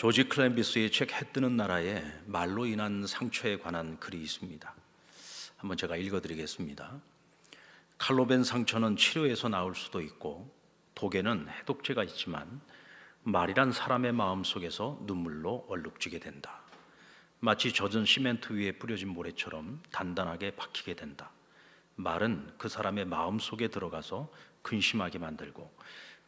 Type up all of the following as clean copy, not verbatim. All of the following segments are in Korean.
조지 클램비스의 책 해 뜨는 나라에 말로 인한 상처에 관한 글이 있습니다. 한번 제가 읽어드리겠습니다. 칼로 벤 상처는 치료해서 나을 수도 있고 독에는 해독제가 있지만 말이란 사람의 마음속에서 눈물로 얼룩지게 된다. 마치 젖은 시멘트 위에 뿌려진 모래처럼 단단하게 박히게 된다. 말은 그 사람의 마음속에 들어가서 근심하게 만들고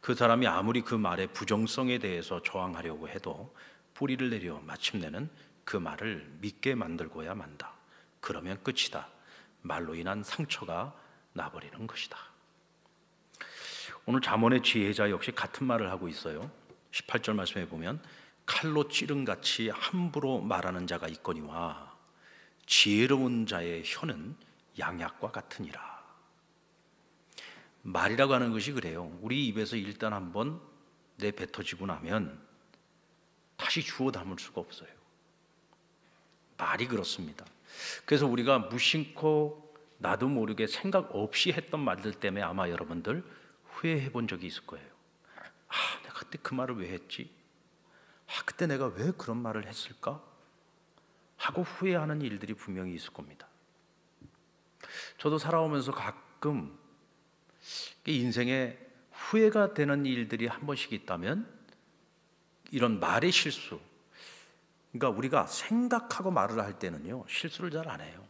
그 사람이 아무리 그 말의 부정성에 대해서 저항하려고 해도 뿌리를 내려 마침내는 그 말을 믿게 만들고야 만다. 그러면 끝이다. 말로 인한 상처가 나버리는 것이다. 오늘 잠언의 지혜자 역시 같은 말을 하고 있어요. 18절 말씀에 보면 칼로 찌른같이 함부로 말하는 자가 있거니와 지혜로운 자의 혀는 양약과 같으니라. 말이라고 하는 것이 그래요. 우리 입에서 일단 한번 내뱉어지고 나면 다시 주워 담을 수가 없어요. 말이 그렇습니다. 그래서 우리가 무심코 나도 모르게 생각 없이 했던 말들 때문에 아마 여러분들 후회해 본 적이 있을 거예요. 내가 그때 그 말을 왜 했지? 그때 내가 왜 그런 말을 했을까? 하고 후회하는 일들이 분명히 있을 겁니다. 저도 살아오면서 가끔 인생에 후회가 되는 일들이 한 번씩 있다면 이런 말의 실수, 그러니까 우리가 생각하고 말을 할 때는요 실수를 잘 안 해요.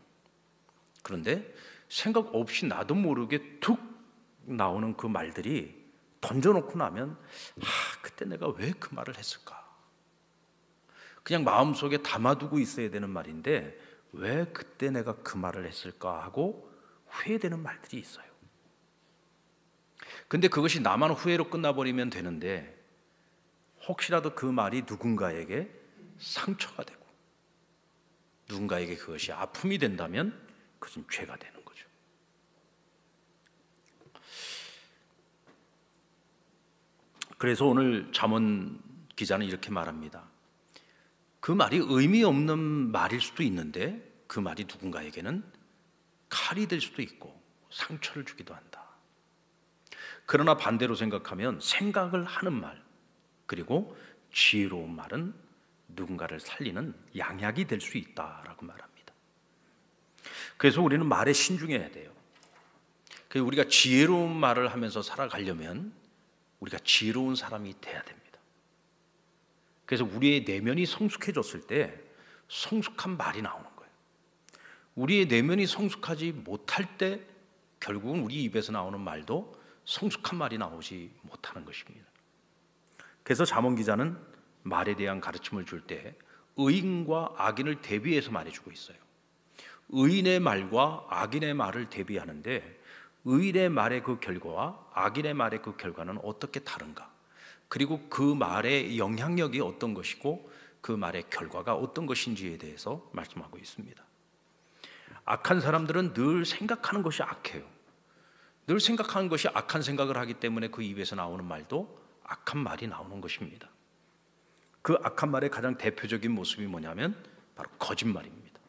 그런데 생각 없이 나도 모르게 툭 나오는 그 말들이 던져놓고 나면 그때 내가 왜 그 말을 했을까? 그냥 마음속에 담아두고 있어야 되는 말인데 왜 그때 내가 그 말을 했을까 하고 후회되는 말들이 있어요. 근데 그것이 나만 후회로 끝나버리면 되는데 혹시라도 그 말이 누군가에게 상처가 되고 누군가에게 그것이 아픔이 된다면 그것은 죄가 되는 거죠. 그래서 오늘 잠언 기자는 이렇게 말합니다. 그 말이 의미 없는 말일 수도 있는데 그 말이 누군가에게는 칼이 될 수도 있고 상처를 주기도 한다. 그러나 반대로 생각하면 생각을 하는 말 그리고 지혜로운 말은 누군가를 살리는 양약이 될 수 있다라고 말합니다. 그래서 우리는 말에 신중해야 돼요. 그래서 우리가 지혜로운 말을 하면서 살아가려면 우리가 지혜로운 사람이 돼야 됩니다. 그래서 우리의 내면이 성숙해졌을 때 성숙한 말이 나오는 거예요. 우리의 내면이 성숙하지 못할 때 결국은 우리 입에서 나오는 말도 성숙한 말이 나오지 못하는 것입니다. 그래서 잠언 기자는 말에 대한 가르침을 줄 때 의인과 악인을 대비해서 말해주고 있어요. 의인의 말과 악인의 말을 대비하는데 의인의 말의 그 결과와 악인의 말의 그 결과는 어떻게 다른가? 그리고 그 말의 영향력이 어떤 것이고 그 말의 결과가 어떤 것인지에 대해서 말씀하고 있습니다. 악한 사람들은 늘 생각하는 것이 악해요. 늘 생각하는 것이 악한 생각을 하기 때문에 그 입에서 나오는 말도 악한 말이 나오는 것입니다. 그 악한 말의 가장 대표적인 모습이 뭐냐면 바로 거짓말입니다.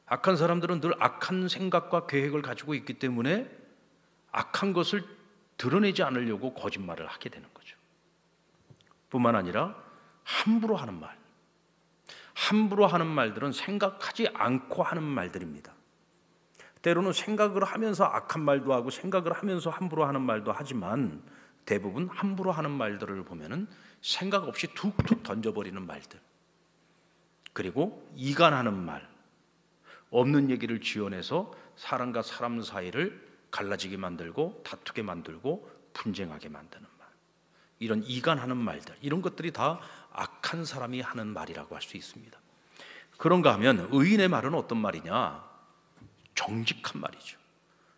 악한 사람들은 늘 악한 생각과 계획을 가지고 있기 때문에 악한 것을 드러내지 않으려고 거짓말을 하게 되는 거죠. 뿐만 아니라 함부로 하는 말, 함부로 하는 말들은 생각하지 않고 하는 말들입니다. 때로는 생각을 하면서 악한 말도 하고 생각을 하면서 함부로 하는 말도 하지만 대부분 함부로 하는 말들을 보면은 생각 없이 툭툭 던져버리는 말들, 그리고 이간하는 말, 없는 얘기를 지어내서 사람과 사람 사이를 갈라지게 만들고 다투게 만들고 분쟁하게 만드는 말, 이런 이간하는 말들, 이런 것들이 다 악한 사람이 하는 말이라고 할 수 있습니다. 그런가 하면 의인의 말은 어떤 말이냐? 정직한 말이죠.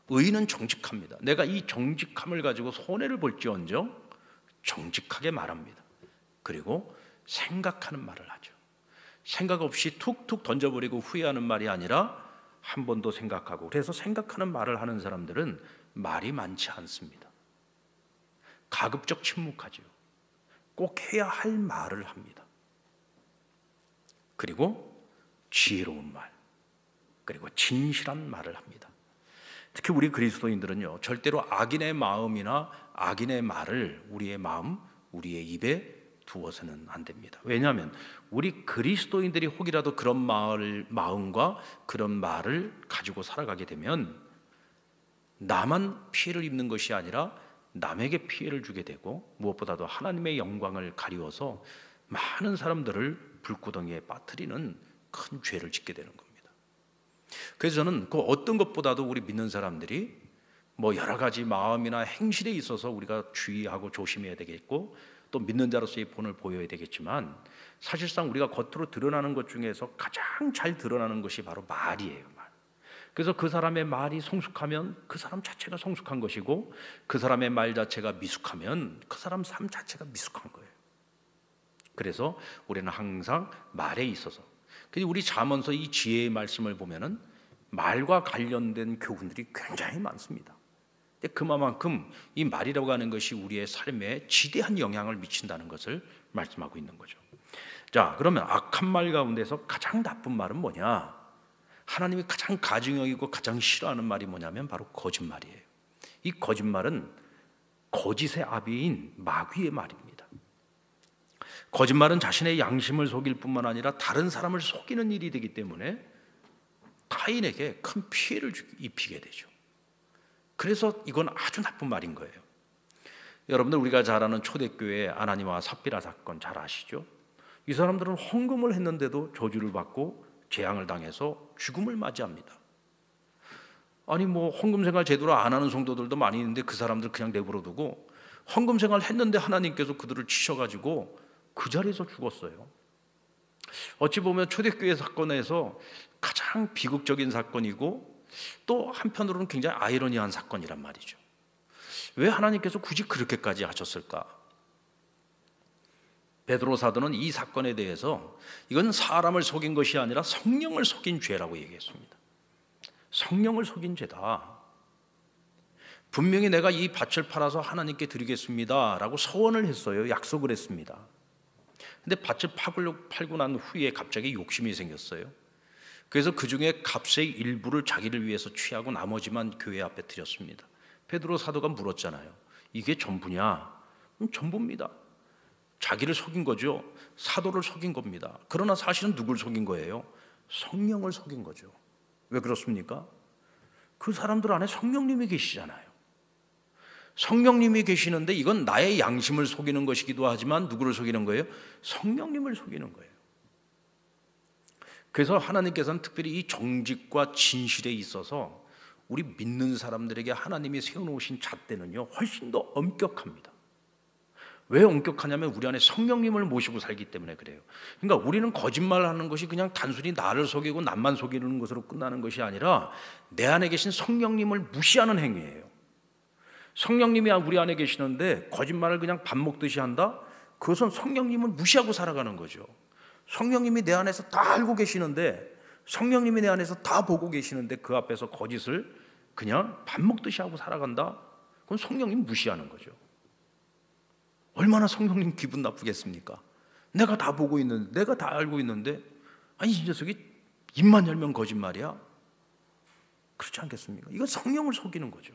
의인은 정직합니다. 내가 이 정직함을 가지고 손해를 볼지언정 정직하게 말합니다. 그리고 생각하는 말을 하죠. 생각 없이 툭툭 던져버리고 후회하는 말이 아니라 한 번 더 생각하고, 그래서 생각하는 말을 하는 사람들은 말이 많지 않습니다. 가급적 침묵하죠. 꼭 해야 할 말을 합니다. 그리고 지혜로운 말, 그리고 진실한 말을 합니다. 특히 우리 그리스도인들은요 절대로 악인의 마음이나 악인의 말을 우리의 마음, 우리의 입에 두어서는 안 됩니다. 왜냐하면 우리 그리스도인들이 혹이라도 그런 마음과 그런 말을 가지고 살아가게 되면 나만 피해를 입는 것이 아니라 남에게 피해를 주게 되고, 무엇보다도 하나님의 영광을 가리워서 많은 사람들을 불구덩이에 빠뜨리는 큰 죄를 짓게 되는 겁니다. 그래서 저는 그 어떤 것보다도 우리 믿는 사람들이 여러 가지 마음이나 행실에 있어서 우리가 주의하고 조심해야 되겠고, 또 믿는 자로서의 본을 보여야 되겠지만, 사실상 우리가 겉으로 드러나는 것 중에서 가장 잘 드러나는 것이 바로 말이에요. 말. 그래서 그 사람의 말이 성숙하면 그 사람 자체가 성숙한 것이고, 그 사람의 말 자체가 미숙하면 그 사람 삶 자체가 미숙한 거예요. 그래서 우리는 항상 말에 있어서, 우리 잠언서 이 지혜의 말씀을 보면은 말과 관련된 교훈들이 굉장히 많습니다. 그만큼 이 말이라고 하는 것이 우리의 삶에 지대한 영향을 미친다는 것을 말씀하고 있는 거죠. 자, 그러면 악한 말 가운데서 가장 나쁜 말은 뭐냐? 하나님이 가장 가증여기고 가장 싫어하는 말이 뭐냐면 바로 거짓말이에요. 이 거짓말은 거짓의 아비인 마귀의 말입니다. 거짓말은 자신의 양심을 속일 뿐만 아니라 다른 사람을 속이는 일이 되기 때문에 타인에게 큰 피해를 입히게 되죠. 그래서 이건 아주 나쁜 말인 거예요. 여러분들, 우리가 잘 아는 초대교회 아나니와 삽비라 사건 잘 아시죠? 이 사람들은 헌금을 했는데도 저주를 받고 재앙을 당해서 죽음을 맞이합니다. 아니 헌금 생활 제대로 안 하는 성도들도 많이 있는데 그 사람들 그냥 내버려 두고 헌금 생활 했는데 하나님께서 그들을 치셔가지고 그 자리에서 죽었어요. 어찌 보면 초대교회 사건에서 가장 비극적인 사건이고, 또 한편으로는 굉장히 아이러니한 사건이란 말이죠. 왜 하나님께서 굳이 그렇게까지 하셨을까? 베드로 사도는 이 사건에 대해서 이건 사람을 속인 것이 아니라 성령을 속인 죄라고 얘기했습니다. 성령을 속인 죄다. 분명히 내가 이 밭을 팔아서 하나님께 드리겠습니다 라고 서원을 했어요. 약속을 했습니다. 근데 밭을 팔고 난 후에 갑자기 욕심이 생겼어요. 그래서 그 중에 값의 일부를 자기를 위해서 취하고 나머지만 교회 앞에 드렸습니다. 베드로 사도가 물었잖아요. 이게 전부냐? 전부입니다. 자기를 속인 거죠. 사도를 속인 겁니다. 그러나 사실은 누굴 속인 거예요? 성령을 속인 거죠. 왜 그렇습니까? 그 사람들 안에 성령님이 계시잖아요. 성령님이 계시는데 이건 나의 양심을 속이는 것이기도 하지만 누구를 속이는 거예요? 성령님을 속이는 거예요. 그래서 하나님께서는 특별히 이 정직과 진실에 있어서 우리 믿는 사람들에게 하나님이 세워놓으신 잣대는요 훨씬 더 엄격합니다. 왜 엄격하냐면 우리 안에 성령님을 모시고 살기 때문에 그래요. 그러니까 우리는 거짓말하는 것이 그냥 단순히 나를 속이고 남만 속이는 것으로 끝나는 것이 아니라 내 안에 계신 성령님을 무시하는 행위예요. 성령님이 우리 안에 계시는데 거짓말을 그냥 밥 먹듯이 한다? 그것은 성령님을 무시하고 살아가는 거죠. 성령님이 내 안에서 다 알고 계시는데, 성령님이 내 안에서 다 보고 계시는데 그 앞에서 거짓을 그냥 밥 먹듯이 하고 살아간다? 그건 성령님 무시하는 거죠. 얼마나 성령님 기분 나쁘겠습니까? 내가 다 보고 있는데, 내가 다 알고 있는데, 아니 이 녀석이 입만 열면 거짓말이야? 그렇지 않겠습니까? 이건 성령을 속이는 거죠.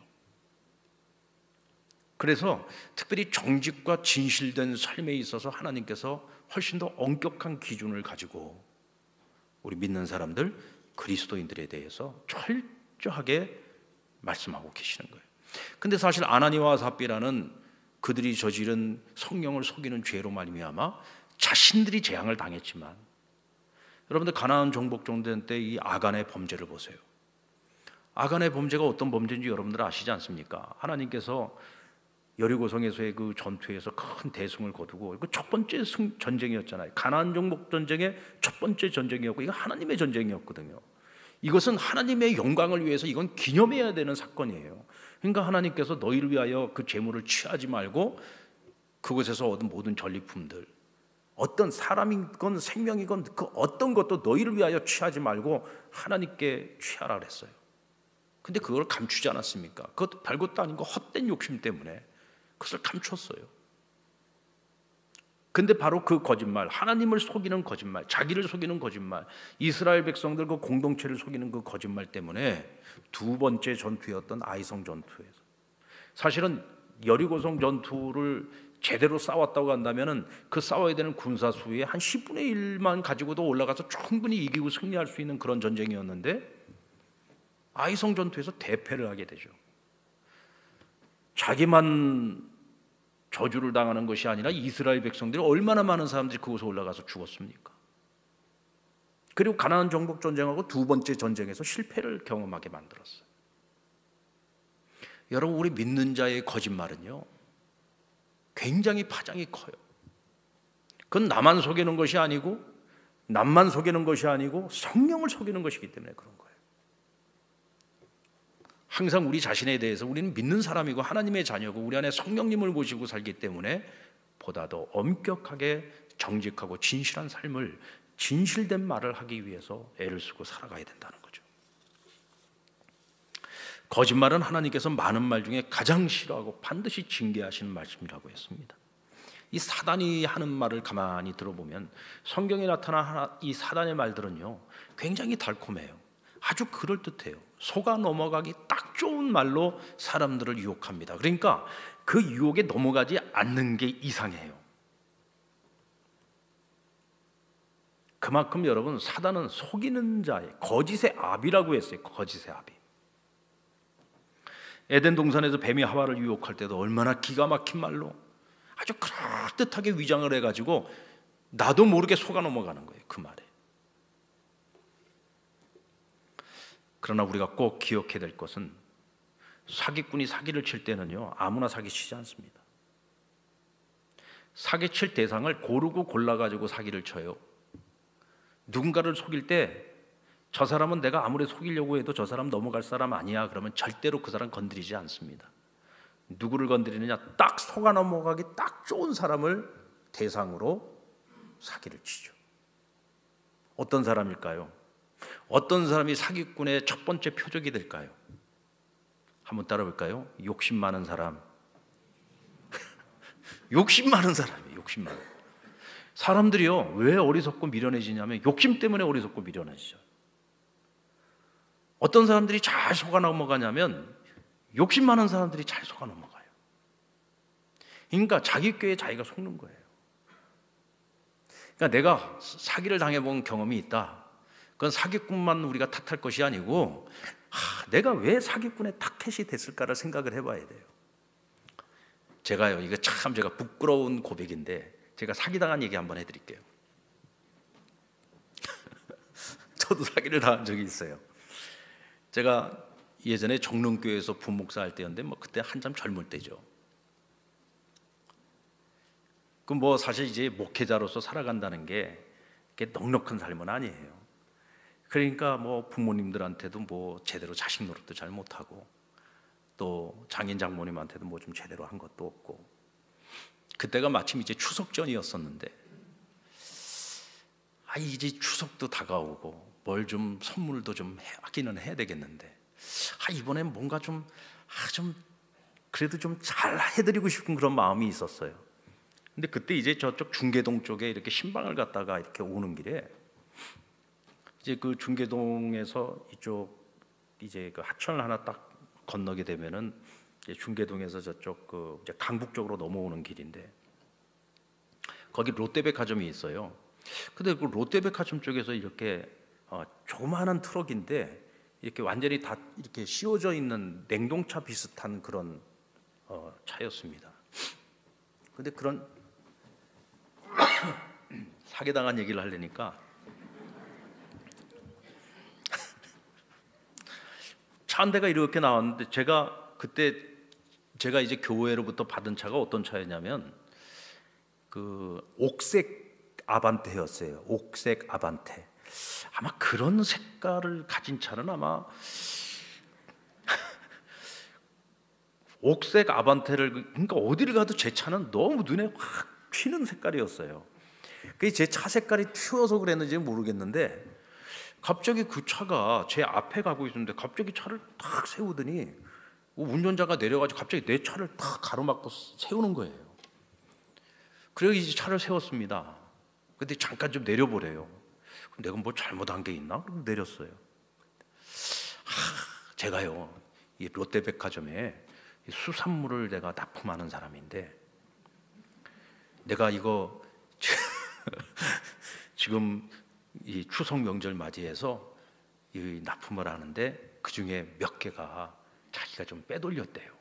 그래서 특별히 정직과 진실된 삶에 있어서 하나님께서 훨씬 더 엄격한 기준을 가지고 우리 믿는 사람들, 그리스도인들에 대해서 철저하게 말씀하고 계시는 거예요. 근데 사실 아나니와 삽비라는 그들이 저지른 성령을 속이는 죄로 말미암아 자신들이 재앙을 당했지만, 여러분들 가나안 정복 전쟁 때 이 아간의 범죄를 보세요. 아간의 범죄가 어떤 범죄인지 여러분들 아시지 않습니까? 하나님께서 여리고성에서의 그 전투에서 큰 대승을 거두고, 그 첫 번째 전쟁이었잖아요. 가나안 정복 전쟁의 첫 번째 전쟁이었고, 이거 하나님의 전쟁이었거든요. 이것은 하나님의 영광을 위해서 이건 기념해야 되는 사건이에요. 그러니까 하나님께서 너희를 위하여 그 재물을 취하지 말고 그곳에서 얻은 모든 전리품들, 어떤 사람이건 생명이건 그 어떤 것도 너희를 위하여 취하지 말고 하나님께 취하라 그랬어요. 근데 그걸 감추지 않았습니까? 그것도 별것도 아닌 거 헛된 욕심 때문에 그것을 감췄어요. 근데 바로 그 거짓말, 하나님을 속이는 거짓말, 자기를 속이는 거짓말, 이스라엘 백성들 그 공동체를 속이는 그 거짓말 때문에 두 번째 전투였던 아이성 전투에서, 사실은 여리고성 전투를 제대로 싸웠다고 한다면은 그 싸워야 되는 군사 수의 한 10분의 1만 가지고도 올라가서 충분히 이기고 승리할 수 있는 그런 전쟁이었는데 아이성 전투에서 대패를 하게 되죠. 자기만 저주를 당하는 것이 아니라 이스라엘 백성들이 얼마나 많은 사람들이 그곳에 올라가서 죽었습니까? 그리고 가나안 정복 전쟁하고 두 번째 전쟁에서 실패를 경험하게 만들었어요. 여러분, 우리 믿는 자의 거짓말은요 굉장히 파장이 커요. 그건 나만 속이는 것이 아니고 남만 속이는 것이 아니고 성령을 속이는 것이기 때문에 그런 거예요. 항상 우리 자신에 대해서 우리는 믿는 사람이고 하나님의 자녀고 우리 안에 성령님을 모시고 살기 때문에 보다 더 엄격하게 정직하고 진실한 삶을, 진실된 말을 하기 위해서 애를 쓰고 살아가야 된다는 거죠. 거짓말은 하나님께서 많은 말 중에 가장 싫어하고 반드시 징계하시는 말씀이라고 했습니다. 이 사단이 하는 말을 가만히 들어보면 성경에 나타난 이 사단의 말들은요 굉장히 달콤해요. 아주 그럴듯해요. 속아 넘어가기 딱 좋은 말로 사람들을 유혹합니다. 그러니까 그 유혹에 넘어가지 않는 게 이상해요. 그만큼 여러분, 사단은 속이는 자의 거짓의 아비라고 했어요. 거짓의 아비. 에덴 동산에서 뱀이 하와를 유혹할 때도 얼마나 기가 막힌 말로 아주 그럴듯하게 위장을 해가지고 나도 모르게 속아 넘어가는 거예요, 그 말에. 그러나 우리가 꼭 기억해야 될 것은 사기꾼이 사기를 칠 때는요 아무나 사기치지 않습니다. 사기칠 대상을 고르고 골라가지고 사기를 쳐요. 누군가를 속일 때 저 사람은 내가 아무리 속이려고 해도 저 사람 넘어갈 사람 아니야 그러면 절대로 그 사람 건드리지 않습니다. 누구를 건드리느냐? 딱 속아 넘어가기 딱 좋은 사람을 대상으로 사기를 치죠. 어떤 사람일까요? 어떤 사람이 사기꾼의 첫 번째 표적이 될까요? 한번 따라볼까요? 욕심 많은 사람. 욕심 많은 사람이에요. 욕심 많은. 사람들이요 왜 어리석고 미련해지냐면 욕심 때문에 어리석고 미련해지죠. 어떤 사람들이 잘 속아 넘어가냐면 욕심 많은 사람들이 잘 속아 넘어가요. 그러니까 자기 꾀에 자기가 속는 거예요. 그러니까 내가 사기를 당해본 경험이 있다. 그건 사기꾼만 우리가 탓할 것이 아니고 내가 왜 사기꾼의 타켓이 됐을까를 생각을 해봐야 돼요. 제가요 이거 참 제가 부끄러운 고백인데 제가 사기당한 얘기 한번 해드릴게요. 저도 사기를 당한 적이 있어요. 제가 예전에 정릉교회에서 부목사 할 때였는데 그때 한참 젊을 때죠. 그 사실 이제 목회자로서 살아간다는 게 넉넉한 삶은 아니에요. 그러니까 부모님들한테도 제대로 자식 노릇도 잘 못하고 또 장인 장모님한테도 좀 제대로 한 것도 없고 그때가 마침 이제 추석 전이었었는데 이제 추석도 다가오고 뭘 좀 선물도 좀 하기는 해야 되겠는데 이번엔 뭔가 좀 그래도 좀 잘 해드리고 싶은 그런 마음이 있었어요. 근데 그때 이제 저쪽 중계동 쪽에 이렇게 신방을 갔다가 이렇게 오는 길에 이제 그 중계동에서 이쪽 이제 그 하천을 하나 딱 건너게 되면은 이제 중계동에서 저쪽 그 이제 강북 쪽으로 넘어오는 길인데 거기 롯데백화점이 있어요. 근데 그 롯데백화점 쪽에서 이렇게 조그마한 트럭인데 이렇게 완전히 다 이렇게 씌워져 있는 냉동차 비슷한 그런 차였습니다. 근데 그런 사기당한 얘기를 하려니까 차 한 대가 이렇게 나왔는데 그때 제가 이제 교회로부터 받은 차가 어떤 차였냐면 그 옥색 아반떼였어요. 옥색 아반떼. 아마 그런 색깔을 가진 차는 아마 옥색 아반떼를 그러니까 어디를 가도 제 차는 너무 눈에 확 튀는 색깔이었어요. 그게 제 차 색깔이 튀어서 그랬는지 모르겠는데 갑자기 그 차가 제 앞에 가고 있었는데 갑자기 차를 탁 세우더니 운전자가 내려가지고 갑자기 내 차를 탁 가로막고 세우는 거예요. 그래서 이제 차를 세웠습니다. 근데 잠깐 좀 내려보래요. 내가 뭐 잘못한 게 있나? 그럼 내렸어요. 제가요 이 롯데백화점에 수산물을 내가 납품하는 사람인데 내가 이거 지금 이 추석 명절 맞이해서 이 납품을 하는데 그 중에 몇 개가 자기가 좀 빼돌렸대요.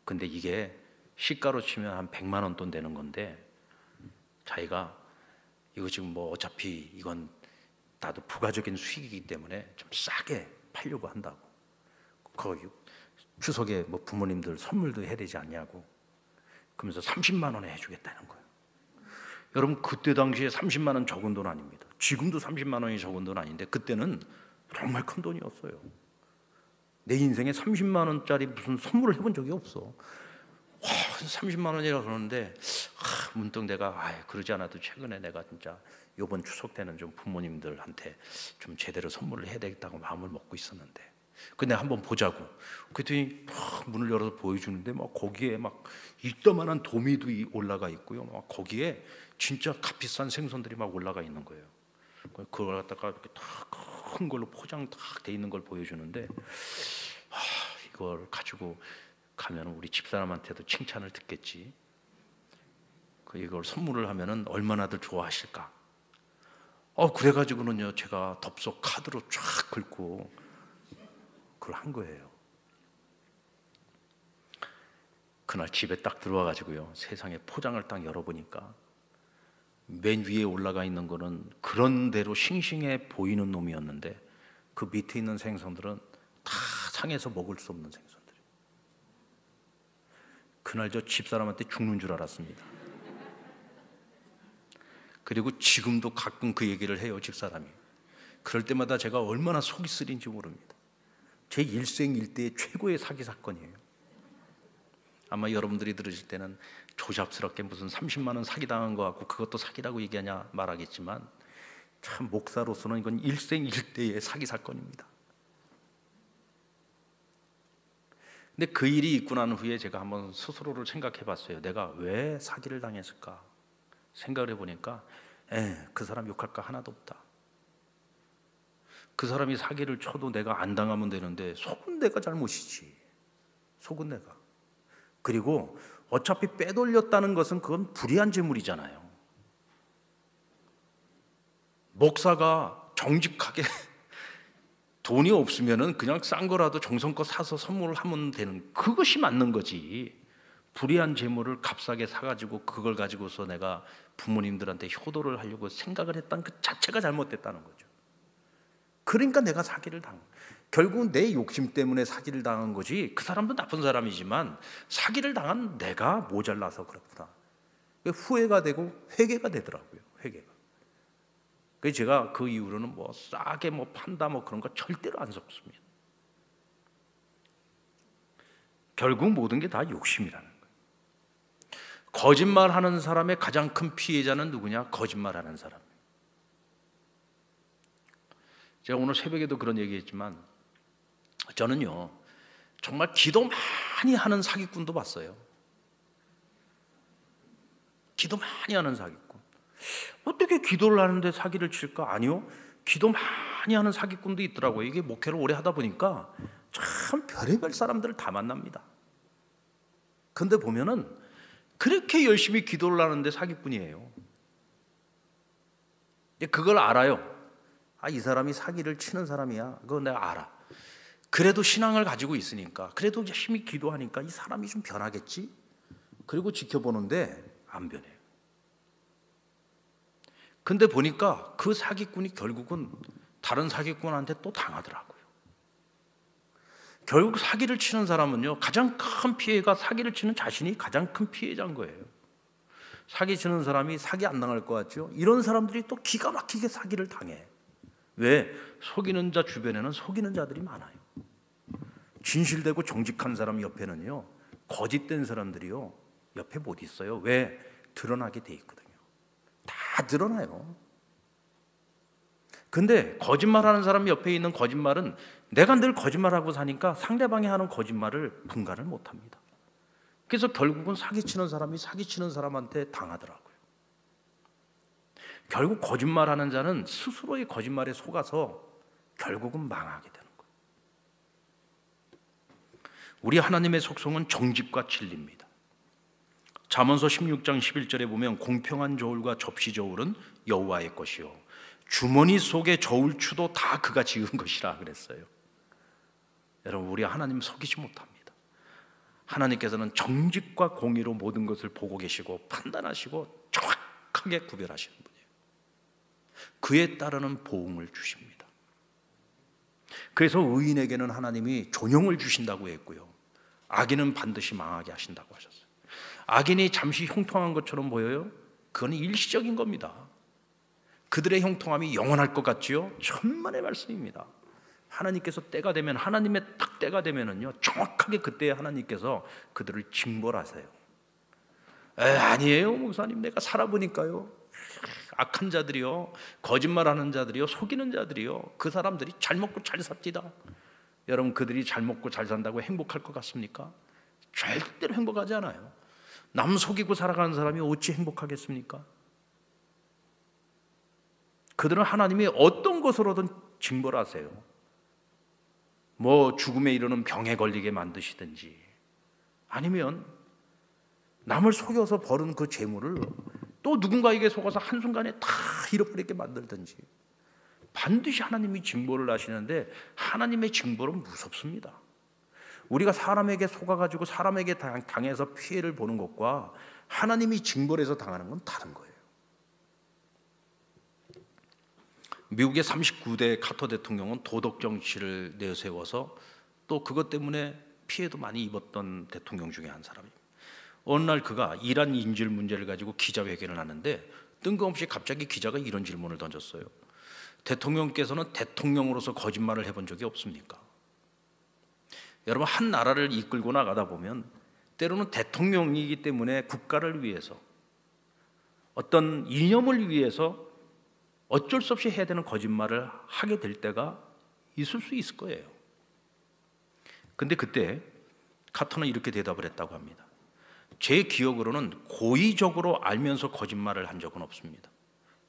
근데 이게 시가로 치면 한 100만 원 돈 되는 건데 자기가 이거 지금 뭐 어차피 이건 나도 부가적인 수익이기 때문에 좀 싸게 팔려고 한다고. 거기 추석에 뭐 부모님들 선물도 해야 되지 않냐고. 그러면서 30만 원에 해주겠다는 거예요. 여러분 그때 당시에 30만 원 적은 돈 아닙니다. 지금도 30만 원이 적은 돈 아닌데 그때는 정말 큰 돈이었어요. 내 인생에 30만 원짜리 무슨 선물을 해본 적이 없어. 와, 30만 원이라 그러는데 문득 내가 그러지 않아도 최근에 내가 진짜 이번 추석 때는 좀 부모님들한테 좀 제대로 선물을 해야 되겠다고 마음을 먹고 있었는데 근데 한번 보자고. 그랬더니 막 문을 열어서 보여주는데 막 거기에 막 이따만한 도미도 올라가 있고요. 막 거기에 진짜 값비싼 생선들이 막 올라가 있는 거예요. 그걸 갖다가 이렇게 딱 큰 걸로 포장 딱 돼 있는 걸 보여주는데 이걸 가지고 가면 우리 집사람한테도 칭찬을 듣겠지. 이걸 선물을 하면은 얼마나들 좋아하실까. 그래가지고는요 제가 덥석 카드로 쫙 긁고 그걸 한 거예요. 그날 집에 딱 들어와가지고요 세상에 포장을 딱 열어보니까 맨 위에 올라가 있는 거는 그런 대로 싱싱해 보이는 놈이었는데 그 밑에 있는 생선들은 다 상해서 먹을 수 없는 생선들이에요. 그날 저 집사람한테 죽는 줄 알았습니다. 그리고 지금도 가끔 그 얘기를 해요 집사람이. 그럴 때마다 제가 얼마나 속이 쓰린지 모릅니다. 제 일생일대의 최고의 사기 사건이에요. 아마 여러분들이 들으실 때는 조잡스럽게 무슨 30만 원 사기당한 거 같고 그것도 사기라고 얘기하냐 말하겠지만 참 목사로서는 이건 일생일대의 사기 사건입니다. 근데 그 일이 있고 난 후에 제가 한번 스스로를 생각해 봤어요. 내가 왜 사기를 당했을까 생각을 해보니까 그 사람 욕할 거 하나도 없다. 그 사람이 사기를 쳐도 내가 안 당하면 되는데 속은 내가 잘못이지. 속은 내가. 그리고 어차피 빼돌렸다는 것은 그건 불이한 재물이잖아요. 목사가 정직하게 돈이 없으면은 그냥 싼 거라도 정성껏 사서 선물을 하면 되는 그것이 맞는 거지. 불이한 재물을 값싸게 사가지고 그걸 가지고서 내가 부모님들한테 효도를 하려고 생각을 했다는 그 자체가 잘못됐다는 거죠. 그러니까 내가 사기를 결국은 내 욕심 때문에 사기를 당한 거지. 그 사람도 나쁜 사람이지만 사기를 당한 내가 모자라서 그렇구나. 후회가 되고 회개가 되더라고요. 회개가. 그래서 제가 그 이후로는 뭐 싸게 뭐 판다 뭐 그런 거 절대로 안 섞습니다. 결국 모든 게 다 욕심이라는 거예요. 거짓말하는 사람의 가장 큰 피해자는 누구냐? 거짓말하는 사람. 제가 오늘 새벽에도 그런 얘기했지만 저는요 정말 기도 많이 하는 사기꾼도 봤어요. 기도 많이 하는 사기꾼. 어떻게 기도를 하는데 사기를 칠까? 아니요, 기도 많이 하는 사기꾼도 있더라고요. 이게 목회를 오래 하다 보니까 참 별의별 사람들을 다 만납니다. 근데 보면은 그렇게 열심히 기도를 하는데 사기꾼이에요. 그걸 알아요. 이 사람이 사기를 치는 사람이야. 그거 내가 알아. 그래도 신앙을 가지고 있으니까, 그래도 열심히 기도하니까 이 사람이 좀 변하겠지? 그리고 지켜보는데 안 변해요. 근데 보니까 그 사기꾼이 결국은 다른 사기꾼한테 또 당하더라고요. 결국 사기를 치는 사람은요 가장 큰 피해가 사기를 치는 자신이 가장 큰 피해자인 거예요. 사기 치는 사람이 사기 안 당할 것 같죠? 이런 사람들이 또 기가 막히게 사기를 당해. 왜? 속이는 자 주변에는 속이는 자들이 많아요. 진실되고 정직한 사람 옆에는요 거짓된 사람들이요 옆에 못 있어요. 왜? 드러나게 돼 있거든요. 다 드러나요. 근데 거짓말하는 사람 옆에 있는 거짓말은 내가 늘 거짓말하고 사니까 상대방이 하는 거짓말을 분간을 못합니다. 그래서 결국은 사기치는 사람이 사기치는 사람한테 당하더라고요. 결국 거짓말하는 자는 스스로의 거짓말에 속아서 결국은 망하게 되는 거예요. 우리 하나님의 속성은 정직과 진리입니다. 잠언서 16장 11절에 보면 공평한 저울과 접시 저울은 여호와의 것이요 주머니 속의 저울추도 다 그가 지은 것이라 그랬어요. 여러분, 우리 하나님 속이지 못합니다. 하나님께서는 정직과 공의로 모든 것을 보고 계시고 판단하시고 정확하게 구별하시는 분이에요. 그에 따르는 보응을 주십니다. 그래서 의인에게는 하나님이 존영을 주신다고 했고요, 악인은 반드시 망하게 하신다고 하셨어요. 악인이 잠시 형통한 것처럼 보여요? 그건 일시적인 겁니다. 그들의 형통함이 영원할 것 같지요? 천만의 말씀입니다. 하나님께서 때가 되면, 하나님의 딱 때가 되면은요, 정확하게 그때 하나님께서 그들을 징벌하세요. 아니에요 목사님, 내가 살아보니까요, 악한 자들이요, 거짓말하는 자들이요, 속이는 자들이요, 그 사람들이 잘 먹고 잘 삽디다. 여러분, 그들이 잘 먹고 잘 산다고 행복할 것 같습니까? 절대로 행복하지 않아요. 남 속이고 살아가는 사람이 어찌 행복하겠습니까? 그들은 하나님이 어떤 것으로든 징벌하세요. 뭐 죽음에 이르는 병에 걸리게 만드시든지, 아니면 남을 속여서 벌은 그 재물을 또 누군가에게 속아서 한순간에 다 잃어버리게 만들든지, 반드시 하나님이 징벌을 하시는데, 하나님의 징벌은 무섭습니다. 우리가 사람에게 속아가지고 사람에게 당해서 피해를 보는 것과 하나님이 징벌해서 당하는 건 다른 거예요. 미국의 39대 카터 대통령은 도덕 정치를 내세워서 또 그것 때문에 피해도 많이 입었던 대통령 중에 한 사람입니다. 어느 날 그가 이란 인질 문제를 가지고 기자회견을 하는데, 뜬금없이 갑자기 기자가 이런 질문을 던졌어요. 대통령께서는 대통령으로서 거짓말을 해본 적이 없습니까? 여러분, 한 나라를 이끌고 나가다 보면 때로는 대통령이기 때문에 국가를 위해서, 어떤 이념을 위해서 어쩔 수 없이 해야 되는 거짓말을 하게 될 때가 있을 수 있을 거예요. 근데 그때 카터는 이렇게 대답을 했다고 합니다. 제 기억으로는 고의적으로 알면서 거짓말을 한 적은 없습니다.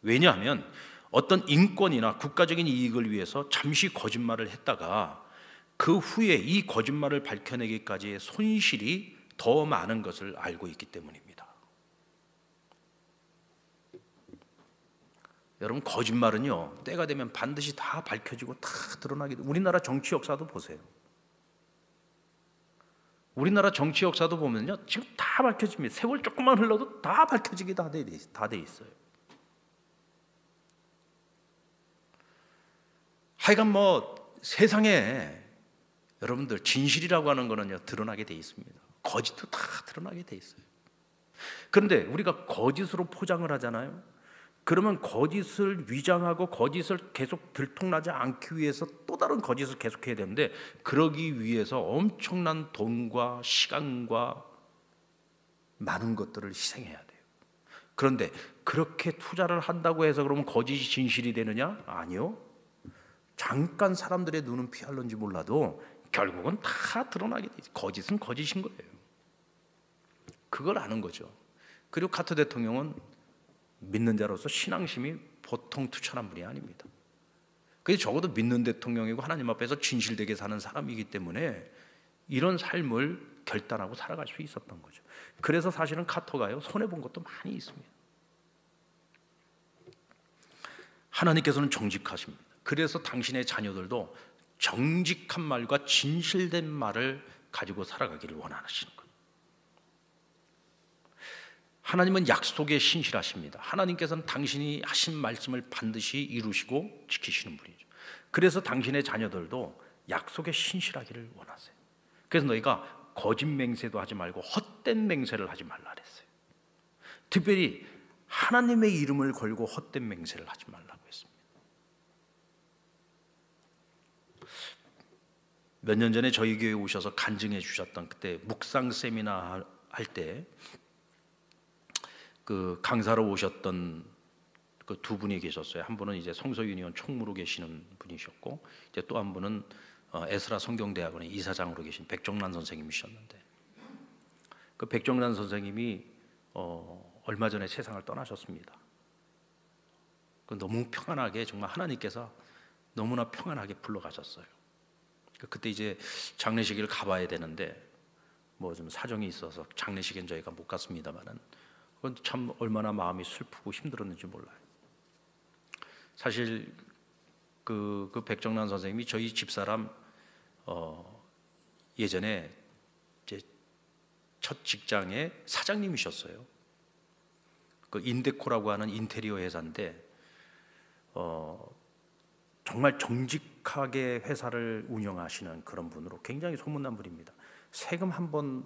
왜냐하면 어떤 인권이나 국가적인 이익을 위해서 잠시 거짓말을 했다가 그 후에 이 거짓말을 밝혀내기까지의 손실이 더 많은 것을 알고 있기 때문입니다. 여러분, 거짓말은요, 때가 되면 반드시 다 밝혀지고 다 드러나게 돼요. 우리나라 정치 역사도 보세요. 우리나라 정치 역사도 보면요, 지금 다 밝혀집니다. 세월 조금만 흘러도 다 밝혀지게 다 돼 있어요. 하여간 뭐 세상에 여러분들 진실이라고 하는 거는요, 드러나게 돼 있습니다. 거짓도 다 드러나게 돼 있어요. 그런데 우리가 거짓으로 포장을 하잖아요. 그러면 거짓을 위장하고 거짓을 계속 들통나지 않기 위해서 또 다른 거짓을 계속해야 되는데, 그러기 위해서 엄청난 돈과 시간과 많은 것들을 희생해야 돼요. 그런데 그렇게 투자를 한다고 해서 그러면 거짓이 진실이 되느냐? 아니요. 잠깐 사람들의 눈은 피할런지 몰라도 결국은 다 드러나게 돼 있어요. 거짓은 거짓인 거예요. 그걸 아는 거죠. 그리고 카터 대통령은 믿는 자로서 신앙심이 보통 투철한 분이 아닙니다. 그래서 적어도 믿는 대통령이고 하나님 앞에서 진실되게 사는 사람이기 때문에 이런 삶을 결단하고 살아갈 수 있었던 거죠. 그래서 사실은 카터가요, 손해본 것도 많이 있습니다. 하나님께서는 정직하십니다. 그래서 당신의 자녀들도 정직한 말과 진실된 말을 가지고 살아가기를 원하시는 거예요. 하나님은 약속에 신실하십니다. 하나님께서는 당신이 하신 말씀을 반드시 이루시고 지키시는 분이죠. 그래서 당신의 자녀들도 약속에 신실하기를 원하세요. 그래서 너희가 거짓 맹세도 하지 말고 헛된 맹세를 하지 말라 그랬어요. 특별히 하나님의 이름을 걸고 헛된 맹세를 하지 말라고 했습니다. 몇 년 전에 저희 교회에 오셔서 간증해 주셨던, 그때 묵상 세미나 할 때 그 강사로 오셨던 그 두 분이 계셨어요. 한 분은 이제 성서유니온 총무로 계시는 분이셨고, 이제 또 한 분은 에스라 성경대학원의 이사장으로 계신 백정란 선생님이셨는데, 그 백정란 선생님이 얼마 전에 세상을 떠나셨습니다. 너무 평안하게, 정말 하나님께서 너무나 평안하게 불러가셨어요. 그때 이제 장례식을 가봐야 되는데, 뭐 좀 사정이 있어서 장례식엔 저희가 못 갔습니다만은 그건 참 얼마나 마음이 슬프고 힘들었는지 몰라요. 사실 그 백정란 선생님이 저희 집사람 예전에 제 첫 직장의 사장님이셨어요. 그 인데코라고 하는 인테리어 회사인데 정말 정직하게 회사를 운영하시는 그런 분으로 굉장히 소문난 분입니다. 세금 한번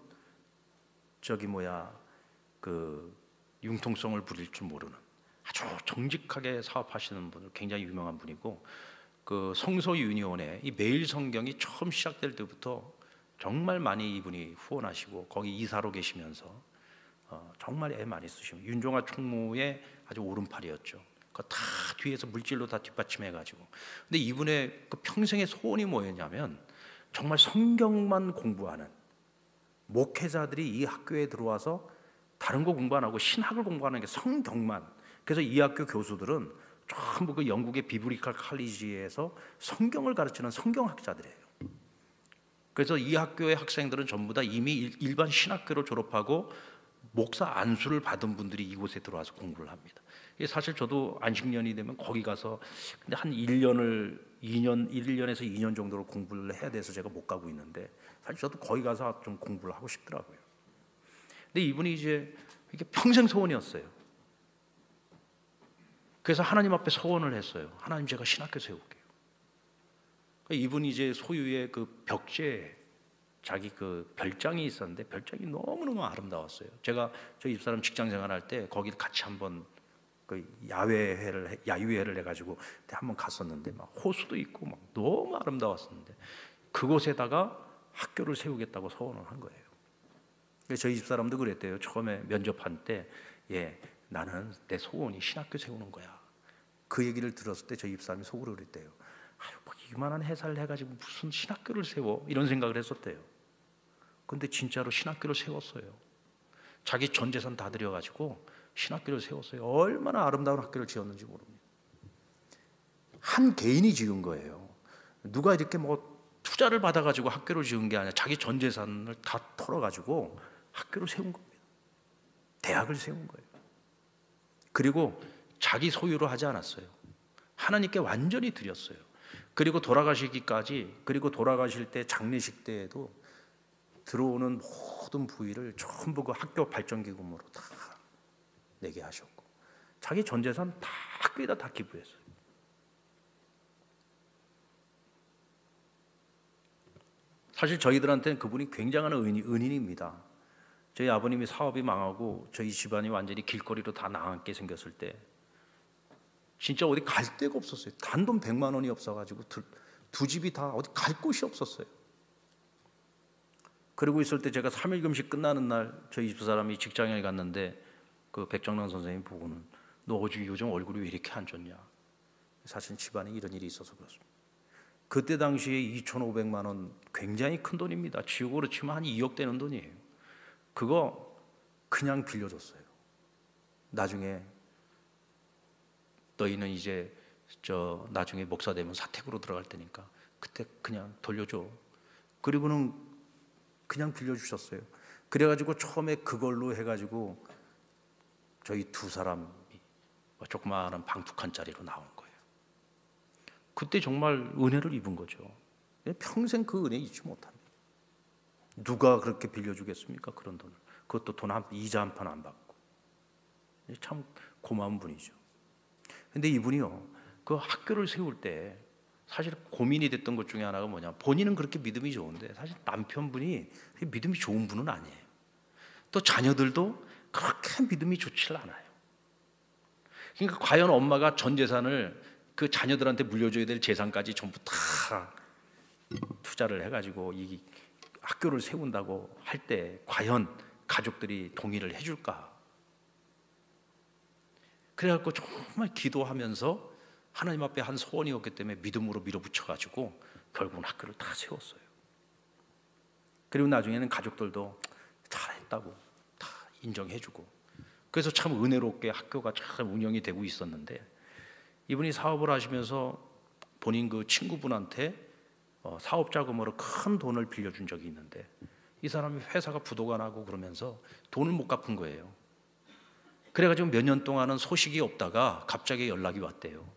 그 융통성을 부릴 줄 모르는 아주 정직하게 사업하시는 분으로 굉장히 유명한 분이고, 그 성서윤희원에 이 매일 성경이 처음 시작될 때부터 정말 많이 이분이 후원하시고 거기 이사로 계시면서 정말 애 많이 쓰시고, 윤종아 총무의 아주 오른팔이었죠. 그 다 뒤에서 물질로 다 뒷받침해가지고. 근데 이분의 그 평생의 소원이 뭐였냐면 정말 성경만 공부하는 목회자들이 이 학교에 들어와서 다른 거 공부 안 하고 신학을 공부하는 게 성경만. 그래서 이 학교 교수들은 전부 그 영국의 비브리컬 칼리지에서 성경을 가르치는 성경학자들이에요. 그래서 이 학교의 학생들은 전부 다 이미 일반 신학교를 졸업하고 목사 안수를 받은 분들이 이곳에 들어와서 공부를 합니다. 사실 저도 안식년이 되면 거기 가서 근데 한 1년에서 2년 정도로 공부를 해야 돼서 제가 못 가고 있는데, 사실 저도 거기 가서 좀 공부를 하고 싶더라고요. 근데 이분이 이제 이게 평생 소원이었어요. 그래서 하나님 앞에 소원을 했어요. 하나님, 제가 신학교 세울게요. 이분이 이제 소유의 그 벽제에 자기 그 별장이 있었는데 별장이 너무너무 아름다웠어요. 제가 저희 집사람 직장 생활할 때 거기 같이 한번 그 야유회를 해가지고 한번 갔었는데 막 호수도 있고 막 너무 아름다웠었는데 그곳에다가 학교를 세우겠다고 소원을 한 거예요. 저희 집사람도 그랬대요. 처음에 면접한 때, 나는 내 소원이 신학교 세우는 거야. 그 얘기를 들었을 때 저희 집사람이 속으로 그랬대요. 뭐 이만한 회사를 해가지고 무슨 신학교를 세워? 이런 생각을 했었대요. 근데 진짜로 신학교를 세웠어요. 자기 전 재산 다 들여가지고 신학교를 세웠어요. 얼마나 아름다운 학교를 지었는지 모릅니다. 한 개인이 지은 거예요. 누가 이렇게 뭐 투자를 받아가지고 학교를 지은 게 아니라 자기 전 재산을 다 털어가지고 학교를 세운 겁니다. 대학을 세운 거예요. 그리고 자기 소유로 하지 않았어요. 하나님께 완전히 드렸어요. 그리고 돌아가시기까지, 그리고 돌아가실 때 장례식 때에도 들어오는 모든 부위를 전부 그 학교 발전기금으로 다 내게 하셨고, 자기 전 재산 다 학교에다 다 기부했어요. 사실 저희들한테는 그분이 굉장한 은인입니다. 저희 아버님이 사업이 망하고 저희 집안이 완전히 길거리로 다 나앉게 생겼을 때 진짜 어디 갈 데가 없었어요. 단돈 100만 원이 없어가지고 두 집이 다 어디 갈 곳이 없었어요. 그러고 있을 때 제가 3일 금식 끝나는 날 저희 집사람이 직장에 갔는데 그 백정란 선생님 보고는, 너 요즘 얼굴이 왜 이렇게 안 좋냐? 사실 집안에 이런 일이 있어서 그렇습니다. 그때 당시에 2,500만 원 굉장히 큰 돈입니다. 지역으로 치면 한 2억 되는 돈이에요. 그거 그냥 빌려줬어요. 나중에 너희는 이제 나중에 목사 되면 사택으로 들어갈 테니까 그때 그냥 돌려줘. 그리고는 그냥 빌려주셨어요. 그래가지고 처음에 그걸로 해가지고 저희 두 사람이 조그마한 방 2칸짜리로 나온 거예요. 그때 정말 은혜를 입은 거죠. 평생 그 은혜 잊지 못합니다. 누가 그렇게 빌려주겠습니까? 그런 돈을. 그것도 이자 한 판 안 받고. 참 고마운 분이죠. 근데 이분이요, 그 학교를 세울 때 사실 고민이 됐던 것 중에 하나가 뭐냐, 본인은 그렇게 믿음이 좋은데 사실 남편분이 믿음이 좋은 분은 아니에요. 또 자녀들도 그렇게 믿음이 좋지를 않아요. 그러니까 과연 엄마가 전 재산을 그 자녀들한테 물려줘야 될 재산까지 전부 다 투자를 해가지고 이 학교를 세운다고 할 때 과연 가족들이 동의를 해줄까? 그래갖고 정말 기도하면서 하나님 앞에 한 소원이었기 때문에 믿음으로 밀어붙여가지고 결국은 학교를 다 세웠어요. 그리고 나중에는 가족들도 잘했다고 다 인정해주고, 그래서 참 은혜롭게 학교가 잘 운영이 되고 있었는데, 이분이 사업을 하시면서 본인 그 친구분한테 사업 자금으로 큰 돈을 빌려준 적이 있는데, 이 사람이 회사가 부도가 나고 그러면서 돈을 못 갚은 거예요. 그래가지고 몇 년 동안은 소식이 없다가 갑자기 연락이 왔대요.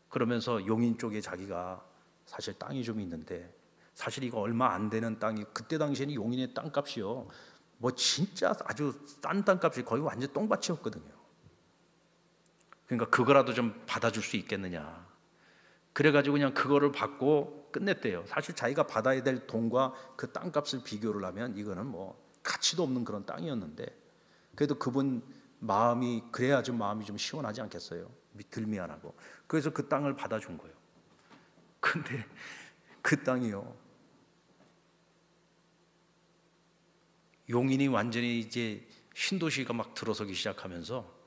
그러면서 용인 쪽에 자기가 사실 땅이 좀 있는데, 사실 이거 얼마 안 되는 땅이, 그때 당시에는 용인의 땅값이요, 뭐 진짜 아주 싼 땅값이 거의 완전 똥밭이었거든요. 그러니까 그거라도 좀 받아줄 수 있겠느냐. 그래가지고 그냥 그거를 받고 끝냈대요. 사실 자기가 받아야 될 돈과 그 땅값을 비교를 하면 이거는 뭐 가치도 없는 그런 땅이었는데, 그래도 그분 마음이 그래야 좀 마음이 좀 시원하지 않겠어요? 덜 미안하고. 그래서 그 땅을 받아준 거예요. 근데 그 땅이요, 용인이 완전히 이제 신도시가 막 들어서기 시작하면서,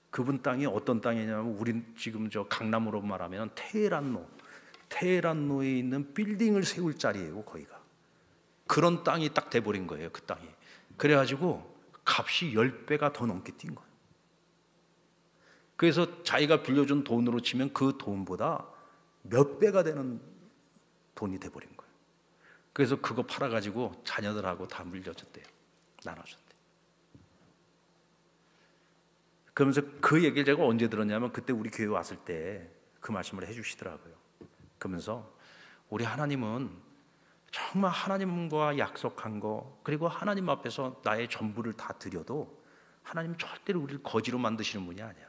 그분 땅이 어떤 땅이냐면, 우린 지금 저 강남으로 말하면 테헤란로에 있는 빌딩을 세울 자리예요. 거기가 그런 땅이 딱 돼버린 거예요. 그 땅이. 그래가지고 값이 10배가 더 넘게 뛴 거예요. 그래서 자기가 빌려준 돈으로 치면 그 돈보다 몇 배가 되는 돈이 돼버린 거예요. 그래서 그거 팔아가지고 자녀들하고 다 물려줬대요. 나눠줬대요. 그러면서 그 얘기를 제가 언제 들었냐면, 그때 우리 교회 왔을 때 그 말씀을 해주시더라고요. 그러면서 우리 하나님은 정말 하나님과 약속한 거, 그리고 하나님 앞에서 나의 전부를 다 드려도 하나님 절대로 우리를 거지로 만드시는 분이 아니야.